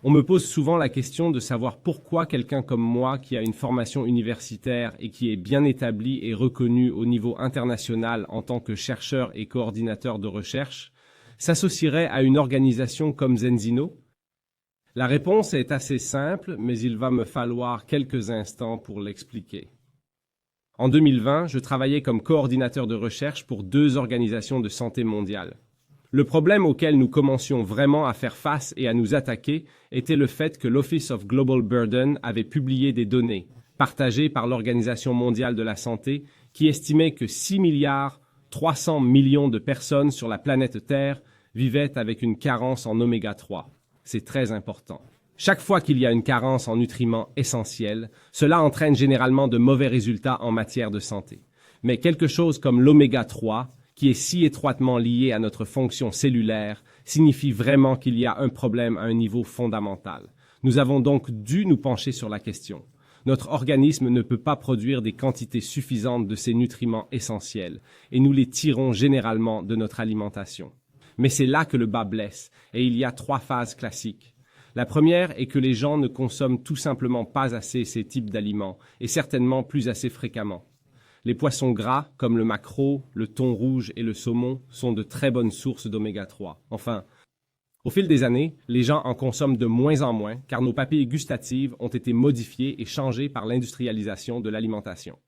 On me pose souvent la question de savoir pourquoi quelqu'un comme moi, qui a une formation universitaire et qui est bien établi et reconnu au niveau international en tant que chercheur et coordinateur de recherche, s'associerait à une organisation comme Zenzino. La réponse est assez simple, mais il va me falloir quelques instants pour l'expliquer. En 2020, je travaillais comme coordinateur de recherche pour 2 organisations de santé mondiale. Le problème auquel nous commencions vraiment à faire face et à nous attaquer était le fait que l'Office of Global Burden avait publié des données, partagées par l'Organisation mondiale de la santé, qui estimait que 6 milliards 300 millions de personnes sur la planète Terre vivaient avec une carence en oméga 3. C'est très important. Chaque fois qu'il y a une carence en nutriments essentiels, cela entraîne généralement de mauvais résultats en matière de santé. Mais quelque chose comme l'oméga 3, qui est si étroitement lié à notre fonction cellulaire, signifie vraiment qu'il y a un problème à un niveau fondamental. Nous avons donc dû nous pencher sur la question. Notre organisme ne peut pas produire des quantités suffisantes de ces nutriments essentiels, et nous les tirons généralement de notre alimentation. Mais c'est là que le bas blesse, et il y a 3 phases classiques. La première est que les gens ne consomment tout simplement pas assez ces types d'aliments, et certainement plus assez fréquemment. Les poissons gras, comme le maquereau, le thon rouge et le saumon, sont de très bonnes sources d'oméga 3. Enfin, au fil des années, les gens en consomment de moins en moins car nos papilles gustatives ont été modifiées et changées par l'industrialisation de l'alimentation.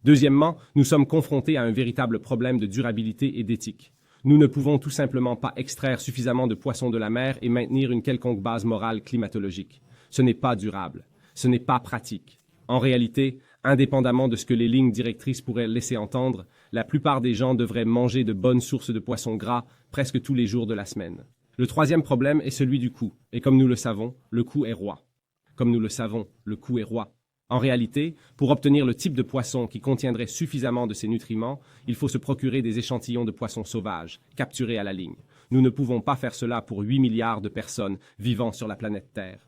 Deuxièmement, nous sommes confrontés à un véritable problème de durabilité et d'éthique. Nous ne pouvons tout simplement pas extraire suffisamment de poissons de la mer et maintenir une quelconque base morale climatologique. Ce n'est pas durable. Ce n'est pas pratique. En réalité, indépendamment de ce que les lignes directrices pourraient laisser entendre, la plupart des gens devraient manger de bonnes sources de poissons gras presque tous les jours de la semaine. Le troisième problème est celui du coût, et comme nous le savons, le coût est roi. Comme nous le savons, le coût est roi. En réalité, pour obtenir le type de poisson qui contiendrait suffisamment de ces nutriments, il faut se procurer des échantillons de poissons sauvages, capturés à la ligne. Nous ne pouvons pas faire cela pour 8 milliards de personnes vivant sur la planète Terre.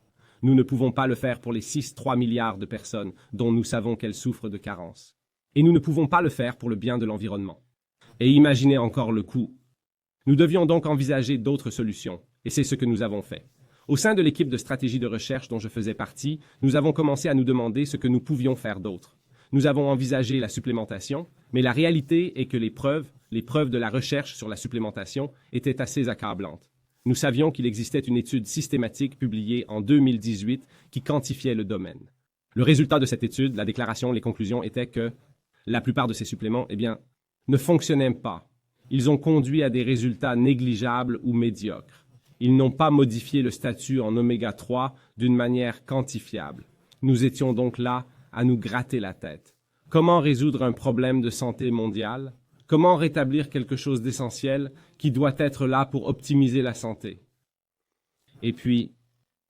Nous ne pouvons pas le faire pour les 6,3 milliards de personnes dont nous savons qu'elles souffrent de carence. Et nous ne pouvons pas le faire pour le bien de l'environnement. Et imaginez encore le coût. Nous devions donc envisager d'autres solutions, et c'est ce que nous avons fait. Au sein de l'équipe de stratégie de recherche dont je faisais partie, nous avons commencé à nous demander ce que nous pouvions faire d'autre. Nous avons envisagé la supplémentation, mais la réalité est que les preuves de la recherche sur la supplémentation étaient assez accablantes. Nous savions qu'il existait une étude systématique publiée en 2018 qui quantifiait le domaine. Le résultat de cette étude, la déclaration, les conclusions étaient que la plupart de ces suppléments, ne fonctionnaient pas. Ils ont conduit à des résultats négligeables ou médiocres. Ils n'ont pas modifié le statut en oméga 3 d'une manière quantifiable. Nous étions donc là à nous gratter la tête. Comment résoudre un problème de santé mondiale? Comment rétablir quelque chose d'essentiel qui doit être là pour optimiser la santé? Et puis,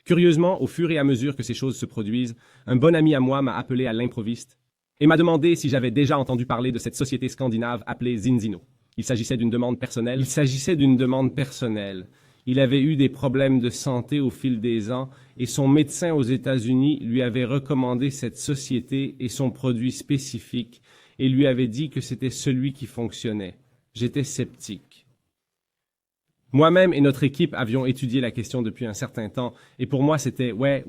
curieusement, au fur et à mesure que ces choses se produisent, un bon ami à moi m'a appelé à l'improviste et m'a demandé si j'avais déjà entendu parler de cette société scandinave appelée Zinzino. Il s'agissait d'une demande personnelle. Il avait eu des problèmes de santé au fil des ans et son médecin aux États-Unis lui avait recommandé cette société et son produit spécifique et lui avait dit que c'était celui qui fonctionnait. J'étais sceptique. Moi-même et notre équipe avions étudié la question depuis un certain temps et pour moi c'était « ouais,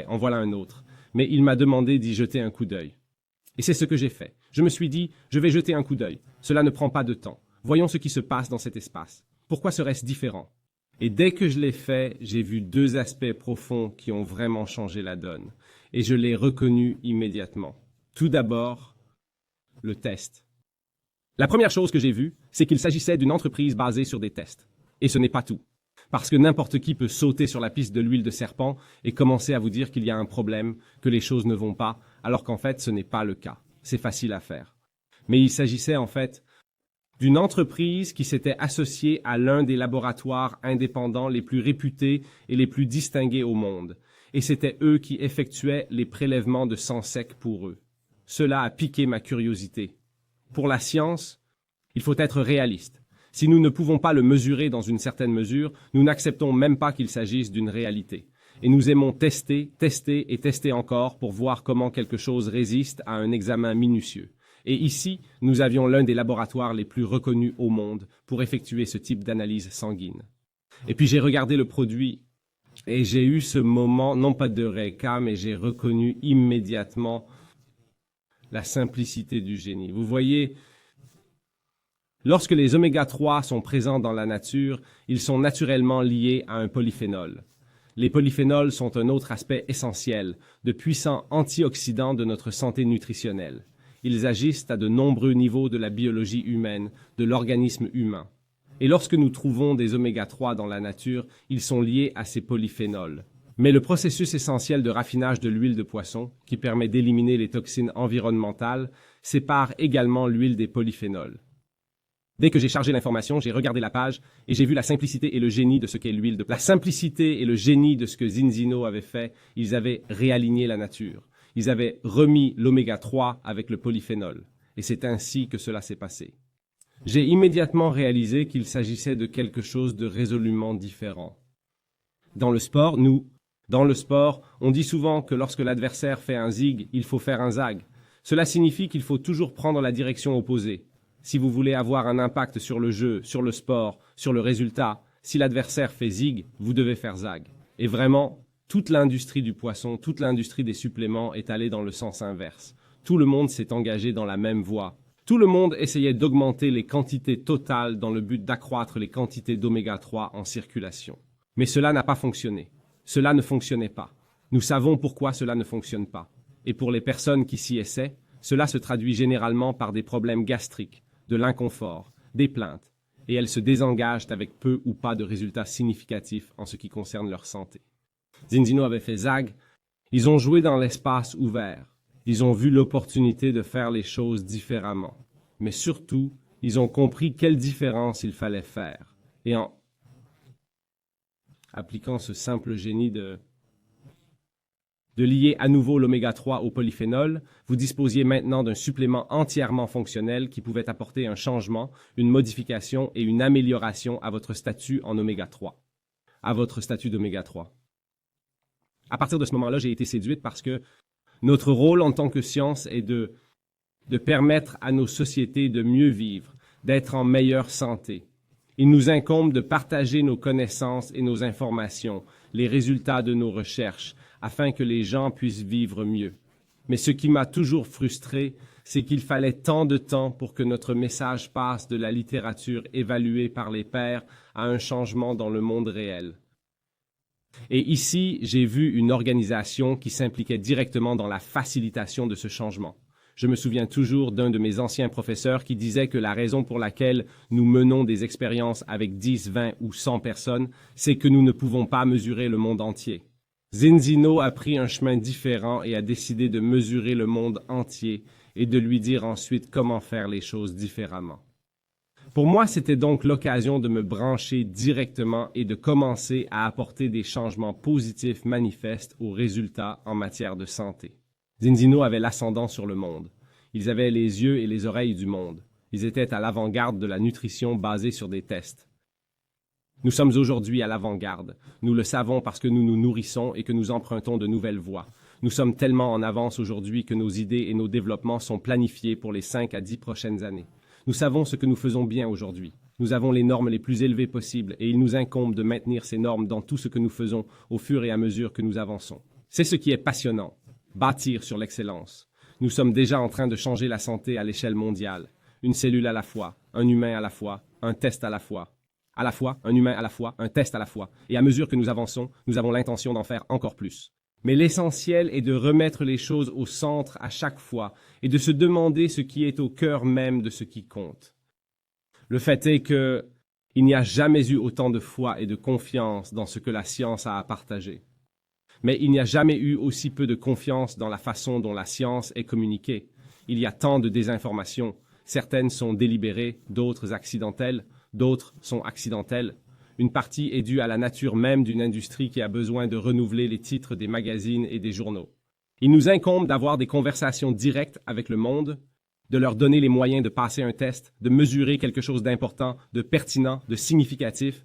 en voilà un autre ». Mais il m'a demandé d'y jeter un coup d'œil. Et c'est ce que j'ai fait. Je me suis dit « je vais jeter un coup d'œil. Cela ne prend pas de temps. Voyons ce qui se passe dans cet espace. Pourquoi serait-ce différent ?» Et dès que je l'ai fait, j'ai vu 2 aspects profonds qui ont vraiment changé la donne. Et je l'ai reconnu immédiatement. Tout d'abord, le test. La première chose que j'ai vue, c'est qu'il s'agissait d'une entreprise basée sur des tests. Et ce n'est pas tout. Parce que n'importe qui peut sauter sur la piste de l'huile de serpent et commencer à vous dire qu'il y a un problème, que les choses ne vont pas, alors qu'en fait, ce n'est pas le cas. C'est facile à faire. Mais il s'agissait en fait d'une entreprise qui s'était associée à l'un des laboratoires indépendants les plus réputés et les plus distingués au monde. Et c'était eux qui effectuaient les prélèvements de sang sec pour eux. Cela a piqué ma curiosité. Pour la science, il faut être réaliste. Si nous ne pouvons pas le mesurer dans une certaine mesure, nous n'acceptons même pas qu'il s'agisse d'une réalité. Et nous aimons tester et tester encore pour voir comment quelque chose résiste à un examen minutieux. Et ici, nous avions l'un des laboratoires les plus reconnus au monde pour effectuer ce type d'analyse sanguine. Et puis j'ai regardé le produit Et j'ai eu ce moment, non pas d'eureka, mais j'ai reconnu immédiatement la simplicité du génie. Vous voyez, lorsque les oméga 3 sont présents dans la nature, ils sont naturellement liés à un polyphénol. Les polyphénols sont un autre aspect essentiel, de puissants antioxydants de notre santé nutritionnelle. Ils agissent à de nombreux niveaux de la biologie humaine, de l'organisme humain. Et lorsque nous trouvons des oméga 3 dans la nature, ils sont liés à ces polyphénols. Mais le processus essentiel de raffinage de l'huile de poisson, qui permet d'éliminer les toxines environnementales, sépare également l'huile des polyphénols. Dès que j'ai chargé l'information, j'ai regardé la page et j'ai vu la simplicité et le génie de ce qu'est l'huile de poisson. La simplicité et le génie de ce que Zinzino avait fait, ils avaient réaligné la nature. Ils avaient remis l'oméga 3 avec le polyphénol. Et c'est ainsi que cela s'est passé. J'ai immédiatement réalisé qu'il s'agissait de quelque chose de résolument différent. Dans le sport, on dit souvent que lorsque l'adversaire fait un zig, il faut faire un zag. Cela signifie qu'il faut toujours prendre la direction opposée. Si vous voulez avoir un impact sur le jeu, sur le sport, sur le résultat, si l'adversaire fait zig, vous devez faire zag. Et vraiment, toute l'industrie du poisson, toute l'industrie des suppléments est allée dans le sens inverse. Tout le monde s'est engagé dans la même voie. Tout le monde essayait d'augmenter les quantités totales dans le but d'accroître les quantités d'oméga 3 en circulation. Mais cela n'a pas fonctionné. Cela ne fonctionnait pas. Nous savons pourquoi cela ne fonctionne pas. Et pour les personnes qui s'y essaient, cela se traduit généralement par des problèmes gastriques, de l'inconfort, des plaintes, et elles se désengagent avec peu ou pas de résultats significatifs en ce qui concerne leur santé. Zinzino avait fait zag, ils ont joué dans l'espace ouvert. Ils ont vu l'opportunité de faire les choses différemment. Mais surtout, ils ont compris quelle différence il fallait faire. Et en appliquant ce simple génie de lier à nouveau l'oméga 3 au polyphénol, vous disposiez maintenant d'un supplément entièrement fonctionnel qui pouvait apporter un changement, une modification et une amélioration à votre statut en oméga 3. À votre statut d'oméga 3. À partir de ce moment-là, j'ai été séduite parce que notre rôle en tant que science est de permettre à nos sociétés de mieux vivre, d'être en meilleure santé. Il nous incombe de partager nos connaissances et nos informations, les résultats de nos recherches, afin que les gens puissent vivre mieux. Mais ce qui m'a toujours frustré, c'est qu'il fallait tant de temps pour que notre message passe de la littérature évaluée par les pairs à un changement dans le monde réel. Et ici, j'ai vu une organisation qui s'impliquait directement dans la facilitation de ce changement. Je me souviens toujours d'un de mes anciens professeurs qui disait que la raison pour laquelle nous menons des expériences avec 10, 20 ou 100 personnes, c'est que nous ne pouvons pas mesurer le monde entier. Zinzino a pris un chemin différent et a décidé de mesurer le monde entier et de lui dire ensuite comment faire les choses différemment. Pour moi, c'était donc l'occasion de me brancher directement et de commencer à apporter des changements positifs manifestes aux résultats en matière de santé. Zinzino avait l'ascendant sur le monde. Ils avaient les yeux et les oreilles du monde. Ils étaient à l'avant-garde de la nutrition basée sur des tests. Nous sommes aujourd'hui à l'avant-garde. Nous le savons parce que nous nous nourrissons et que nous empruntons de nouvelles voies. Nous sommes tellement en avance aujourd'hui que nos idées et nos développements sont planifiés pour les 5 à 10 prochaines années. Nous savons ce que nous faisons bien aujourd'hui. Nous avons les normes les plus élevées possibles et il nous incombe de maintenir ces normes dans tout ce que nous faisons au fur et à mesure que nous avançons. C'est ce qui est passionnant, bâtir sur l'excellence. Nous sommes déjà en train de changer la santé à l'échelle mondiale. Une cellule à la fois, un humain à la fois, un test à la fois. À la fois, un humain à la fois, un test à la fois. Et à mesure que nous avançons, nous avons l'intention d'en faire encore plus. Mais l'essentiel est de remettre les choses au centre à chaque fois et de se demander ce qui est au cœur même de ce qui compte. Le fait est que il n'y a jamais eu autant de foi et de confiance dans ce que la science a à partager. Mais il n'y a jamais eu aussi peu de confiance dans la façon dont la science est communiquée. Il y a tant de désinformation. Certaines sont délibérées, d'autres accidentelles, d'autres sont accidentelles. Une partie est due à la nature même d'une industrie qui a besoin de renouveler les titres des magazines et des journaux. Il nous incombe d'avoir des conversations directes avec le monde, de leur donner les moyens de passer un test, de mesurer quelque chose d'important, de pertinent, de significatif,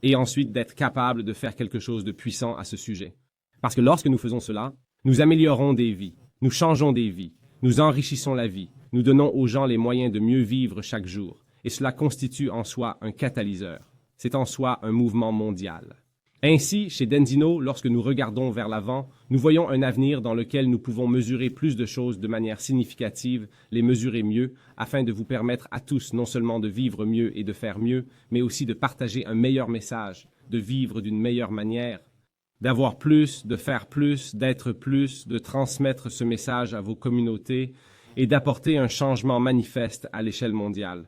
et ensuite d'être capable de faire quelque chose de puissant à ce sujet. Parce que lorsque nous faisons cela, nous améliorons des vies, nous changeons des vies, nous enrichissons la vie, nous donnons aux gens les moyens de mieux vivre chaque jour, et cela constitue en soi un catalyseur. C'est en soi un mouvement mondial. Ainsi, chez Denzino, lorsque nous regardons vers l'avant, nous voyons un avenir dans lequel nous pouvons mesurer plus de choses de manière significative, les mesurer mieux, afin de vous permettre à tous non seulement de vivre mieux et de faire mieux, mais aussi de partager un meilleur message, de vivre d'une meilleure manière, d'avoir plus, de faire plus, d'être plus, de transmettre ce message à vos communautés et d'apporter un changement manifeste à l'échelle mondiale.